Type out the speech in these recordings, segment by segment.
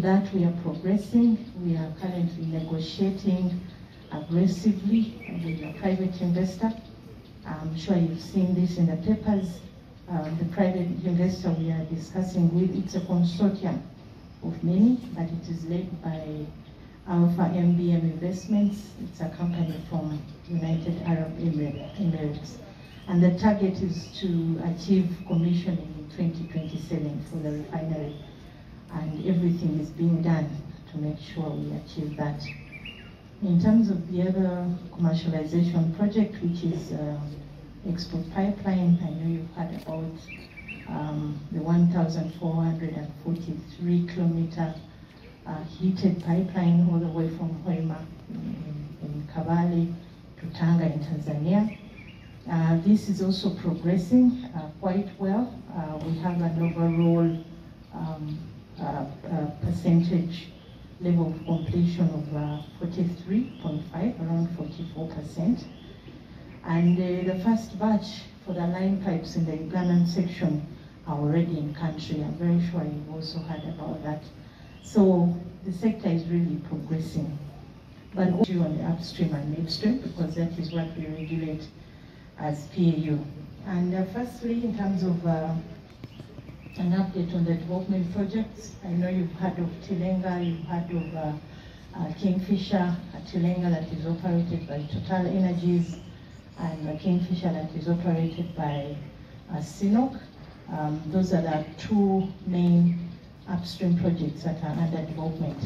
that we are progressing. We are currently negotiating aggressively with a private investor. I'm sure you've seen this in the papers. The private investor we are discussing with, it's a consortium of many, but it is led by Alpha MBM Investments. It's a company from United Arab Emirates. And the target is to achieve commissioning in 2027 for the refinery. And everything is being done to make sure we achieve that. In terms of the other commercialization project, which is export pipeline, I know you've heard about the 1,443 kilometer heated pipeline all the way from Hoima in Kabale to Tanga in Tanzania. This is also progressing quite well. We have an overall percentage level of completion of 43.5, around 44%. And the first batch for the line pipes in the Ugandan section are already in country. I'm very sure you've also heard about that. So the sector is really progressing. But also on the upstream and midstream, because that is what we regulate as PAU. And firstly, in terms of an update on the development projects, I know you've heard of Tilenga, you've heard of Kingfisher, Tilenga that is operated by Total Energies, and Kingfisher that is operated by CNOOC. Those are the two main upstream projects that are under development.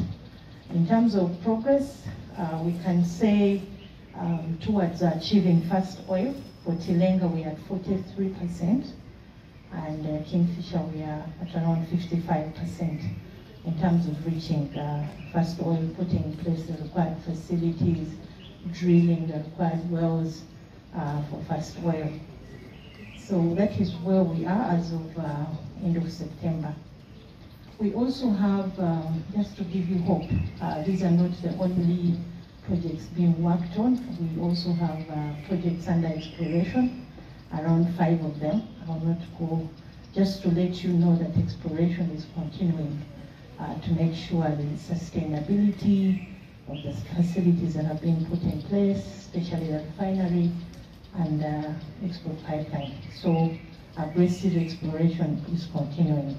In terms of progress, we can say towards achieving first oil. For Tilenga, we are at 43%, and Kingfisher, we are at around 55% in terms of reaching first oil, putting in place the required facilities, drilling the required wells for first oil. So that is where we are as of end of September. We also have, just to give you hope, these are not the only projects being worked on. We also have projects under exploration, around 5 of them. I will not go, just to let you know that exploration is continuing to make sure the sustainability of the facilities that have been put in place, especially the refinery and export pipeline. So aggressive exploration is continuing.